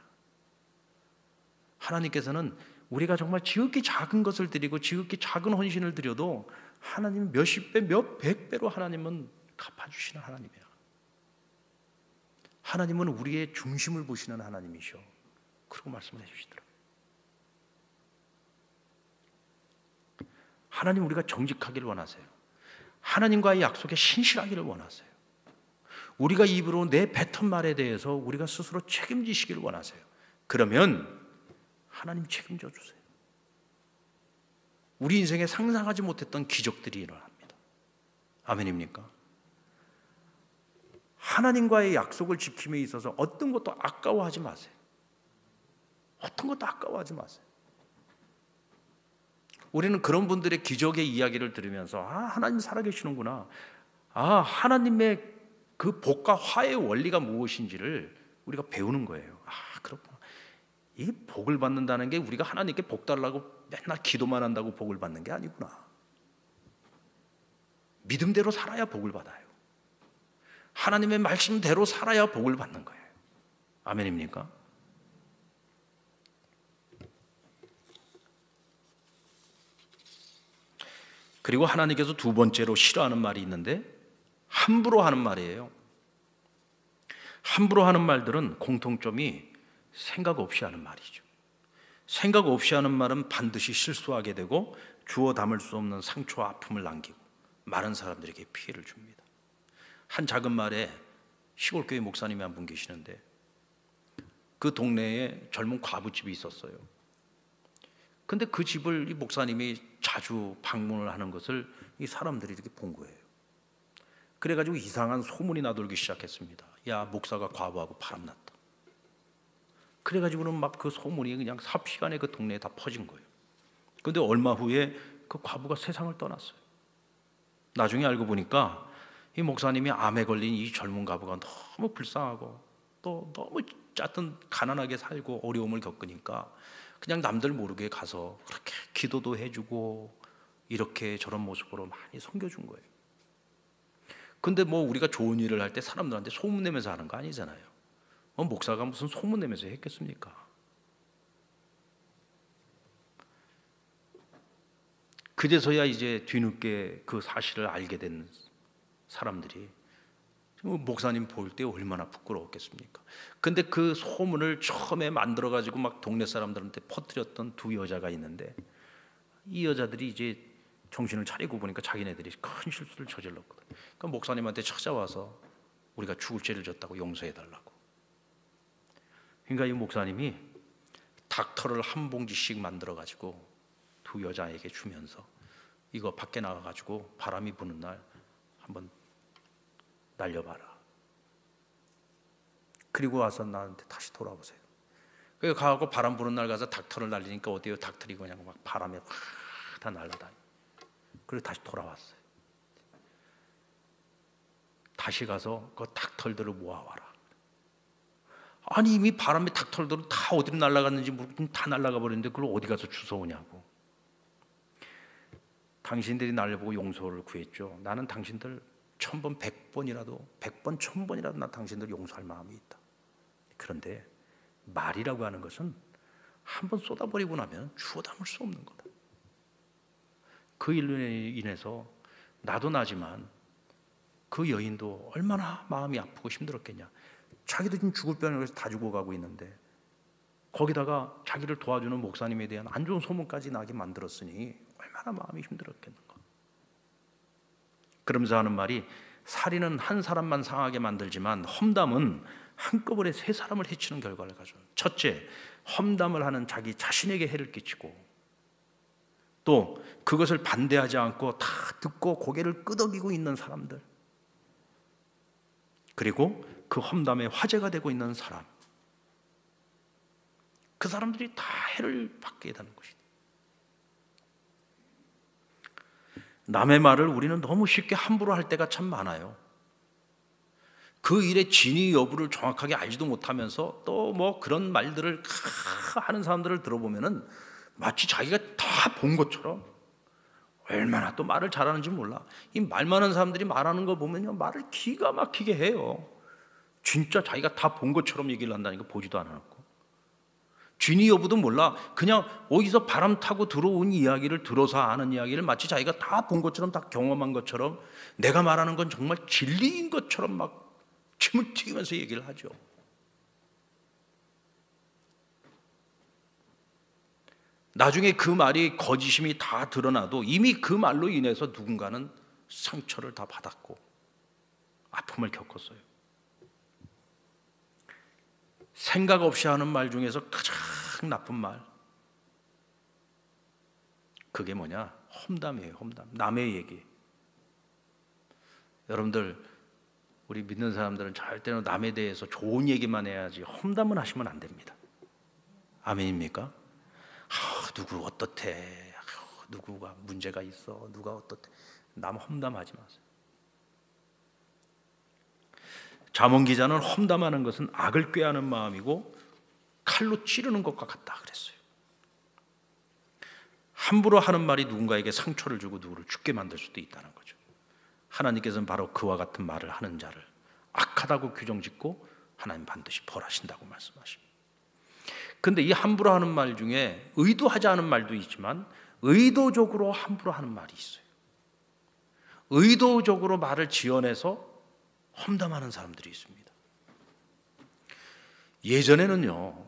하나님께서는 우리가 정말 지극히 작은 것을 드리고 지극히 작은 헌신을 드려도 하나님 몇십 배, 몇백 배로 하나님은 갚아주시는 하나님이야. 하나님은 우리의 중심을 보시는 하나님이셔. 그러고 말씀을 해주시더라고요. 하나님, 우리가 정직하기를 원하세요. 하나님과의 약속에 신실하기를 원하세요. 우리가 입으로 내 뱉은 말에 대해서 우리가 스스로 책임지시기를 원하세요. 그러면 하나님 책임져 주세요. 우리 인생에 상상하지 못했던 기적들이 일어납니다. 아멘입니까? 하나님과의 약속을 지킴에 있어서 어떤 것도 아까워하지 마세요. 어떤 것도 아까워하지 마세요. 우리는 그런 분들의 기적의 이야기를 들으면서, 하나님 살아계시는구나, 하나님의 그 복과 화의 원리가 무엇인지를 우리가 배우는 거예요. 그렇구나. 이 복을 받는다는 게 우리가 하나님께 복 달라고 맨날 기도만 한다고 복을 받는 게 아니구나. 믿음대로 살아야 복을 받아요. 하나님의 말씀대로 살아야 복을 받는 거예요. 아멘입니까? 그리고 하나님께서 두 번째로 싫어하는 말이 있는데, 함부로 하는 말이에요. 함부로 하는 말들은 공통점이 생각 없이 하는 말이죠. 생각 없이 하는 말은 반드시 실수하게 되고 주워 담을 수 없는 상처와 아픔을 남기고 많은 사람들에게 피해를 줍니다. 한 작은 마을에 시골교회 목사님이 한 분 계시는데, 그 동네에 젊은 과부집이 있었어요. 근데 그 집을 이 목사님이 자주 방문을 하는 것을 이 사람들이 이렇게 본 거예요. 그래가지고 이상한 소문이 나돌기 시작했습니다. 야, 목사가 과부하고 바람났다. 그래가지고는 막 그 소문이 그냥 삽시간에 그 동네에 다 퍼진 거예요. 근데 얼마 후에 그 과부가 세상을 떠났어요. 나중에 알고 보니까 이 목사님이 암에 걸린 이 젊은 과부가 너무 불쌍하고 또 너무 짰든 가난하게 살고 어려움을 겪으니까 그냥 남들 모르게 가서 그렇게 기도도 해주고 이렇게 저런 모습으로 많이 섬겨준 거예요. 근데 뭐 우리가 좋은 일을 할 때 사람들한테 소문내면서 하는 거 아니잖아요. 목사가 무슨 소문내면서 했겠습니까? 그제서야 이제 뒤늦게 그 사실을 알게 된 사람들이 목사님 볼 때 얼마나 부끄러웠겠습니까? 근데 그 소문을 처음에 만들어가지고 막 동네 사람들한테 퍼뜨렸던 두 여자가 있는데, 이 여자들이 이제 정신을 차리고 보니까 자기네들이 큰 실수를 저질렀거든요. 그러니까 목사님한테 찾아와서 우리가 죽을 죄를 졌다고 용서해달라고. 그러니까 이 목사님이 닥터를 한 봉지씩 만들어가지고 두 여자에게 주면서, 이거 밖에 나가가지고 바람이 부는 날 한번 날려봐라. 그리고 와서 나한테 다시 돌아오세요. 그래서 가고 바람 부는 날 가서 닥터를 날리니까 어때요? 닥터리 그냥 막 바람에 확 다 날아다니. 그리고 다시 돌아왔어요. 다시 가서 그 닭털들을 모아와라. 아니 이미 바람에 닭털들은 다 어디로 날아갔는지 모르고 다 날아가 버렸는데 그걸 어디 가서 주워오냐고. 당신들이 나를 보고 용서를 구했죠. 나는 당신들 1000번 100번이라도 100번 1000번이라도 나 당신들 용서할 마음이 있다. 그런데 말이라고 하는 것은 한번 쏟아버리고 나면 주워 담을 수 없는 거다. 그 일로 인해서 나도 나지만 그 여인도 얼마나 마음이 아프고 힘들었겠냐. 자기도 지금 죽을 병에서 다 죽어가고 있는데 거기다가 자기를 도와주는 목사님에 대한 안 좋은 소문까지 나게 만들었으니 얼마나 마음이 힘들었겠는가. 그러면서 하는 말이 살인은 한 사람만 상하게 만들지만 험담은 한꺼번에 세 사람을 해치는 결과를 가져요. 첫째, 험담을 하는 자기 자신에게 해를 끼치고 또 그것을 반대하지 않고 다 듣고 고개를 끄덕이고 있는 사람들, 그리고 그 험담에 화제가 되고 있는 사람, 그 사람들이 다 해를 받게 되는 것이다. 남의 말을 우리는 너무 쉽게 함부로 할 때가 참 많아요. 그 일의 진위 여부를 정확하게 알지도 못하면서 또 뭐 그런 말들을 하는 사람들을 들어보면은 마치 자기가 다 본 것처럼 얼마나 또 말을 잘하는지 몰라. 이 말 많은 사람들이 말하는 거 보면요, 말을 기가 막히게 해요. 진짜 자기가 다 본 것처럼 얘기를 한다니까 보지도 않았고. 진위 여부도 몰라. 그냥 어디서 바람 타고 들어온 이야기를 들어서 아는 이야기를 마치 자기가 다 본 것처럼 다 경험한 것처럼 내가 말하는 건 정말 진리인 것처럼 막 침을 튀기면서 얘기를 하죠. 나중에 그 말이 거짓임이 다 드러나도 이미 그 말로 인해서 누군가는 상처를 다 받았고 아픔을 겪었어요. 생각 없이 하는 말 중에서 가장 나쁜 말, 그게 뭐냐? 험담이에요. 험담. 남의 얘기. 여러분들, 우리 믿는 사람들은 절대로 남에 대해서 좋은 얘기만 해야지 험담은 하시면 안 됩니다. 아멘입니까? 누구 어떻대, 누구가 문제가 있어, 누가 어떻대, 남 험담하지 마세요. 잠언 기자는 험담하는 것은 악을 꾀하는 마음이고 칼로 찌르는 것과 같다 그랬어요. 함부로 하는 말이 누군가에게 상처를 주고 누구를 죽게 만들 수도 있다는 거죠. 하나님께서는 바로 그와 같은 말을 하는 자를 악하다고 규정짓고 하나님 반드시 벌하신다고 말씀하십니다. 그런데 이 함부로 하는 말 중에 의도하지 않은 말도 있지만 의도적으로 함부로 하는 말이 있어요. 의도적으로 말을 지어내서 험담하는 사람들이 있습니다. 예전에는요,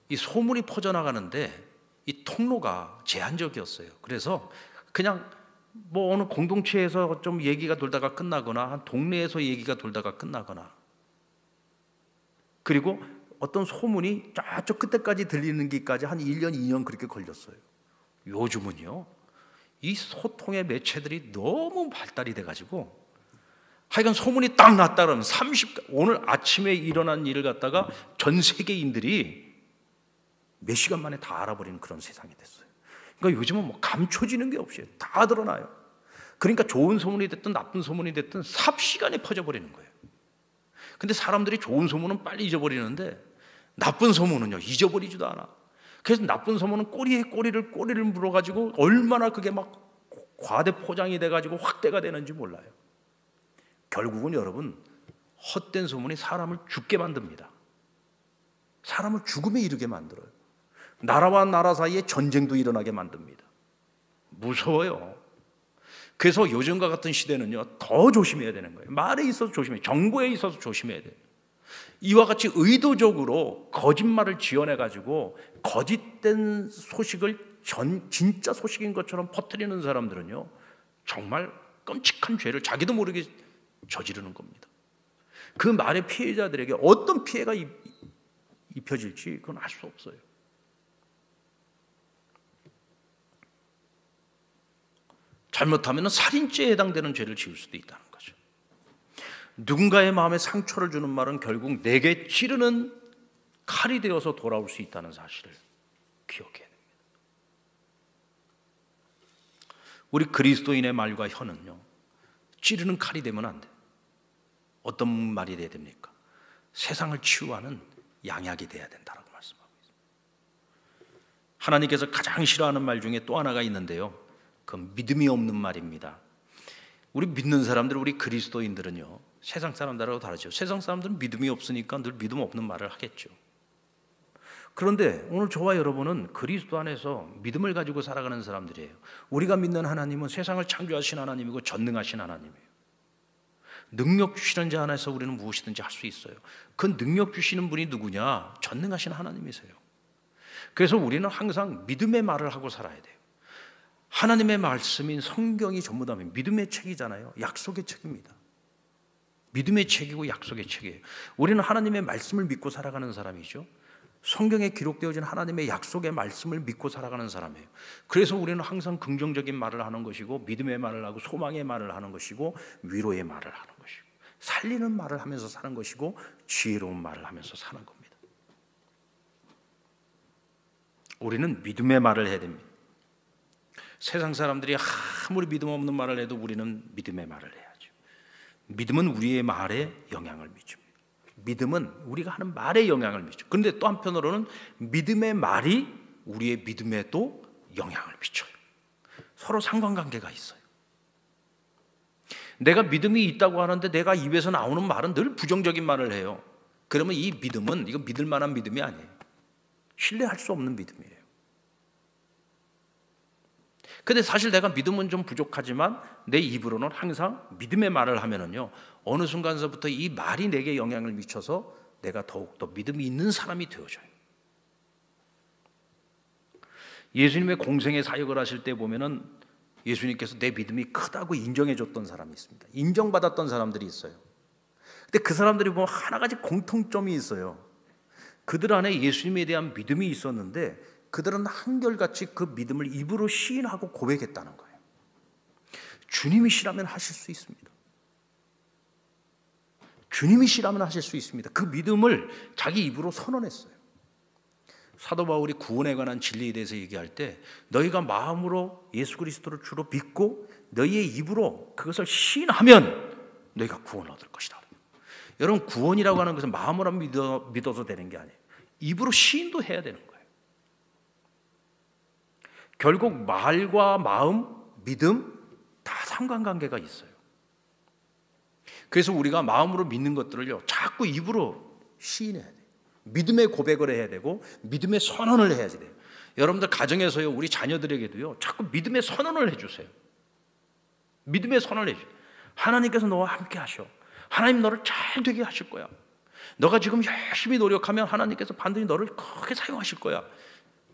이 소문이 퍼져나가는데 이 통로가 제한적이었어요. 그래서 그냥 뭐 어느 공동체에서 좀 얘기가 돌다가 끝나거나 한 동네에서 얘기가 돌다가 끝나거나, 그리고 어떤 소문이 저쪽 끝에까지 들리는 게까지 한 1년, 2년 그렇게 걸렸어요. 요즘은요, 이 소통의 매체들이 너무 발달이 돼가지고 하여간 소문이 딱 났다 그러면 오늘 아침에 일어난 일을 갖다가 전 세계인들이 몇 시간 만에 다 알아버리는 그런 세상이 됐어요. 그러니까 요즘은 뭐 감춰지는 게 없어요. 다 드러나요. 그러니까 좋은 소문이 됐든 나쁜 소문이 됐든 삽시간에 퍼져버리는 거예요. 근데 사람들이 좋은 소문은 빨리 잊어버리는데 나쁜 소문은요, 잊어버리지도 않아. 그래서 나쁜 소문은 꼬리에 꼬리를 물어가지고 얼마나 그게 막 과대 포장이 돼가지고 확대가 되는지 몰라요. 결국은 여러분, 헛된 소문이 사람을 죽게 만듭니다. 사람을 죽음에 이르게 만들어요. 나라와 나라 사이에 전쟁도 일어나게 만듭니다. 무서워요. 그래서 요즘과 같은 시대는요, 더 조심해야 되는 거예요. 말에 있어서 조심해요. 정보에 있어서 조심해야 돼요. 이와 같이 의도적으로 거짓말을 지어내가지고 거짓된 소식을 진짜 소식인 것처럼 퍼뜨리는 사람들은요, 정말 끔찍한 죄를 자기도 모르게 저지르는 겁니다. 그 말의 피해자들에게 어떤 피해가 입혀질지 그건 알 수 없어요. 잘못하면 살인죄에 해당되는 죄를 지을 수도 있다는 거죠. 누군가의 마음에 상처를 주는 말은 결국 내게 찌르는 칼이 되어서 돌아올 수 있다는 사실을 기억해야 됩니다. 우리 그리스도인의 말과 혀는요, 찌르는 칼이 되면 안 돼요. 어떤 말이 돼야 됩니까? 세상을 치유하는 양약이 돼야 된다라고 말씀하고 있습니다. 하나님께서 가장 싫어하는 말 중에 또 하나가 있는데요, 그건 믿음이 없는 말입니다. 우리 믿는 사람들, 우리 그리스도인들은요, 세상 사람들하고 다르죠. 세상 사람들은 믿음이 없으니까 늘 믿음 없는 말을 하겠죠. 그런데 오늘 저와 여러분은 그리스도 안에서 믿음을 가지고 살아가는 사람들이에요. 우리가 믿는 하나님은 세상을 창조하신 하나님이고 전능하신 하나님이에요. 능력 주시는 자 안에서 우리는 무엇이든지 할 수 있어요. 그 능력 주시는 분이 누구냐? 전능하신 하나님이세요. 그래서 우리는 항상 믿음의 말을 하고 살아야 돼요. 하나님의 말씀인 성경이 전부 다 믿음의 책이잖아요. 약속의 책입니다. 믿음의 책이고 약속의 책이에요. 우리는 하나님의 말씀을 믿고 살아가는 사람이죠. 성경에 기록되어진 하나님의 약속의 말씀을 믿고 살아가는 사람이에요. 그래서 우리는 항상 긍정적인 말을 하는 것이고, 믿음의 말을 하고, 소망의 말을 하는 것이고, 위로의 말을 하는 것이고, 살리는 말을 하면서 사는 것이고, 지혜로운 말을 하면서 사는 겁니다. 우리는 믿음의 말을 해야 됩니다. 세상 사람들이 아무리 믿음 없는 말을 해도 우리는 믿음의 말을 해야죠. 믿음은 우리의 말에 영향을 미칩니다. 믿음은 우리가 하는 말에 영향을 미쳐요. 그런데 또 한편으로는 믿음의 말이 우리의 믿음에 또 영향을 미쳐요. 서로 상관관계가 있어요. 내가 믿음이 있다고 하는데 내가 입에서 나오는 말은 늘 부정적인 말을 해요. 그러면 이 믿음은, 이거 믿을 만한 믿음이 아니에요. 신뢰할 수 없는 믿음이에요. 근데 사실 내가 믿음은 좀 부족하지만 내 입으로는 항상 믿음의 말을 하면은요, 어느 순간서부터 이 말이 내게 영향을 미쳐서 내가 더욱더 믿음이 있는 사람이 되어져요. 예수님의 공생의 사역을 하실 때 보면은 예수님께서 내 믿음이 크다고 인정해 줬던 사람이 있습니다. 인정받았던 사람들이 있어요. 근데 그 사람들이 보면 하나 가지 공통점이 있어요. 그들 안에 예수님에 대한 믿음이 있었는데 그들은 한결같이 그 믿음을 입으로 시인하고 고백했다는 거예요. 주님이시라면 하실 수 있습니다. 주님이시라면 하실 수 있습니다. 그 믿음을 자기 입으로 선언했어요. 사도 바울이 구원에 관한 진리에 대해서 얘기할 때 너희가 마음으로 예수 그리스도를 주로 믿고 너희의 입으로 그것을 시인하면 너희가 구원을 얻을 것이다. 여러분, 구원이라고 하는 것은 마음으로 믿어서 되는 게 아니에요. 입으로 시인도 해야 되는 거예요. 결국 말과 마음, 믿음 다 상관관계가 있어요. 그래서 우리가 마음으로 믿는 것들을요, 자꾸 입으로 시인해야 돼요. 믿음의 고백을 해야 되고 믿음의 선언을 해야지 돼요. 여러분들 가정에서요, 우리 자녀들에게도요, 자꾸 믿음의 선언을 해주세요. 믿음의 선언을 해주세요. 하나님께서 너와 함께 하셔. 하나님 너를 잘 되게 하실 거야. 너가 지금 열심히 노력하면 하나님께서 반드시 너를 크게 사용하실 거야.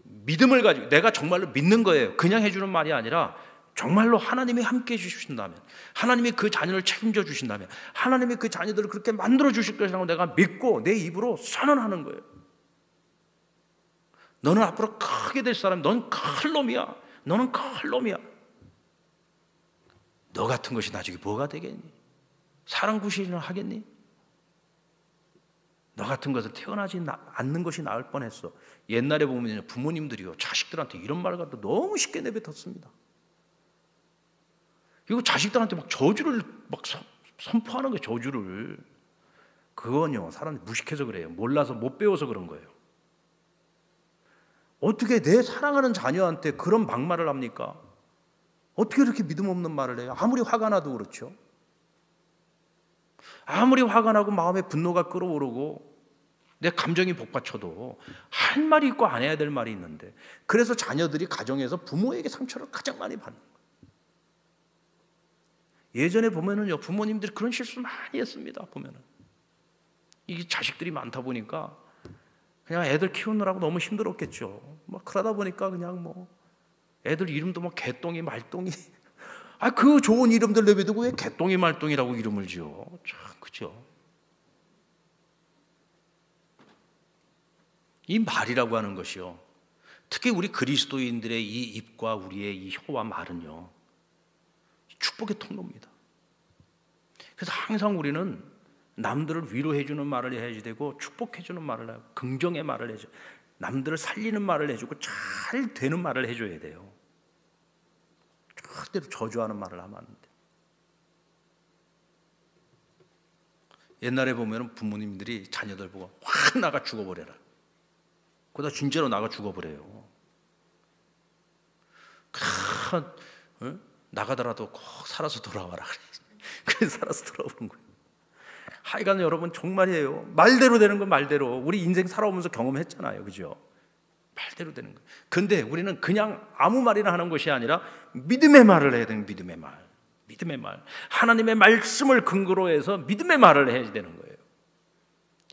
믿음을 가지고, 내가 정말로 믿는 거예요. 그냥 해주는 말이 아니라 정말로 하나님이 함께 해주신다면, 하나님이 그 자녀를 책임져 주신다면, 하나님이 그 자녀들을 그렇게 만들어 주실 것이라고 내가 믿고 내 입으로 선언하는 거예요. 너는 앞으로 크게 될 사람, 넌 클 놈이야. 너는 클 놈이야. 너 같은 것이 나중에 뭐가 되겠니? 사랑 구실이나 하겠니? 너 같은 것을 태어나지 않는 것이 나을 뻔했어. 옛날에 보면 부모님들이요, 자식들한테 이런 말을 갖다 너무 쉽게 내뱉었습니다. 이거 자식들한테 막 저주를 막 선포하는 거예요. 저주를. 그건요, 사람이 무식해서 그래요. 몰라서 못 배워서 그런 거예요. 어떻게 내 사랑하는 자녀한테 그런 막말을 합니까? 어떻게 이렇게 믿음 없는 말을 해요? 아무리 화가 나도 그렇죠. 아무리 화가 나고 마음에 분노가 끓어오르고 내 감정이 복받쳐도 할 말이 있고 안 해야 될 말이 있는데, 그래서 자녀들이 가정에서 부모에게 상처를 가장 많이 받는 거예요. 예전에 보면은요, 부모님들이 그런 실수 많이 했습니다. 보면은 이 자식들이 많다 보니까 그냥 애들 키우느라고 너무 힘들었겠죠. 막 그러다 보니까 그냥 뭐 애들 이름도 뭐 개똥이 말똥이, 그 좋은 이름들 내비두고 왜 개똥이 말똥이라고 이름을 지어? 참, 그죠? 이 말이라고 하는 것이요, 특히 우리 그리스도인들의 이 입과 우리의 이 혀와 말은요, 축복의 통로입니다. 그래서 항상 우리는 남들을 위로해주는 말을 해야지 되고, 축복해주는 말을 하고, 긍정의 말을 해줘, 남들을 살리는 말을 해주고 잘 되는 말을 해줘야 돼요. 절대로 저주하는 말을 하면 안 돼. 옛날에 보면 부모님들이 자녀들 보고 확 나가 죽어버려라. 그러다 진짜로 나가 죽어버려요. 나가더라도 꼭 살아서 돌아와라 그래. 그래서 살아서 돌아오는 거예요. 하여간 여러분 정말이에요. 말대로 되는 건 말대로. 우리 인생 살아오면서 경험했잖아요, 그죠? 말대로 되는 거예요. 근데 우리는 그냥 아무 말이나 하는 것이 아니라 믿음의 말을 해야 되는, 믿음의 말. 믿음의 말. 하나님의 말씀을 근거로 해서 믿음의 말을 해야 되는 거예요.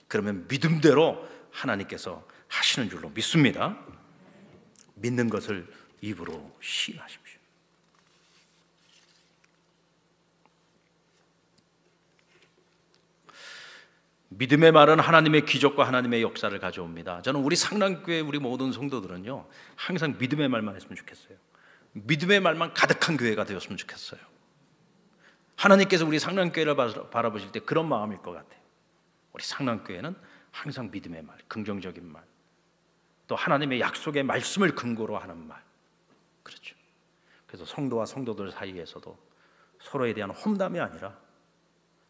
그러면 믿음대로 하나님께서 하시는 줄로 믿습니다. 믿는 것을 입으로 시인하십시오. 믿음의 말은 하나님의 기적과 하나님의 역사를 가져옵니다. 저는 우리 상랑교회 우리 모든 성도들은요, 항상 믿음의 말만 했으면 좋겠어요. 믿음의 말만 가득한 교회가 되었으면 좋겠어요. 하나님께서 우리 상랑교회를 바라보실 때 그런 마음일 것 같아요. 우리 상랑교회는 항상 믿음의 말, 긍정적인 말, 또 하나님의 약속의 말씀을 근거로 하는 말, 그렇죠. 그래서 성도와 성도들 사이에서도 서로에 대한 험담이 아니라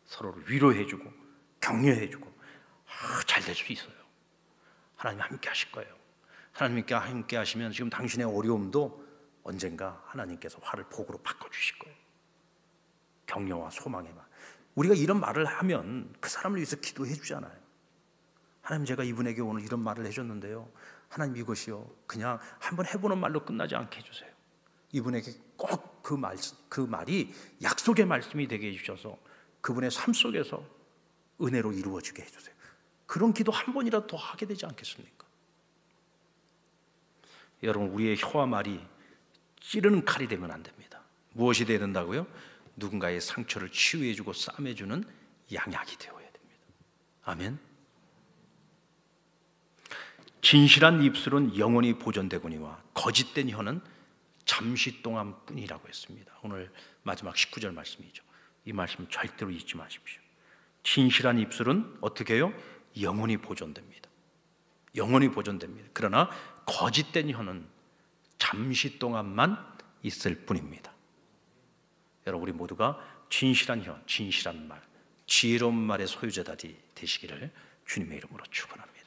서로를 위로해주고 격려해주고 잘 될 수 있어요. 하나님 함께 하실 거예요. 하나님께 함께 하시면 지금 당신의 어려움도 언젠가 하나님께서 화를 복으로 바꿔주실 거예요. 격려와 소망의 말. 우리가 이런 말을 하면 그 사람을 위해서 기도해 주잖아요. 하나님, 제가 이분에게 오늘 이런 말을 해줬는데요, 하나님 이것이요 그냥 한번 해보는 말로 끝나지 않게 해주세요. 이분에게 꼭 그 말이 약속의 말씀이 되게 해주셔서 그분의 삶 속에서 은혜로 이루어지게 해주세요. 그런 기도 한 번이라도 더 하게 되지 않겠습니까? 여러분, 우리의 혀와 말이 찌르는 칼이 되면 안 됩니다. 무엇이 되어야 된다고요? 누군가의 상처를 치유해주고 싸매주는 양약이 되어야 됩니다. 아멘. 진실한 입술은 영원히 보존되거니와 거짓된 혀는 잠시 동안 뿐이라고 했습니다. 오늘 마지막 19절 말씀이죠. 이 말씀 절대로 잊지 마십시오. 진실한 입술은 어떻게 해요? 영원히 보존됩니다. 영원히 보존됩니다. 그러나 거짓된 혀는 잠시 동안만 있을 뿐입니다. 여러분, 우리 모두가 진실한 혀, 진실한 말, 지혜로운 말의 소유자들이 되시기를 주님의 이름으로 축원합니다.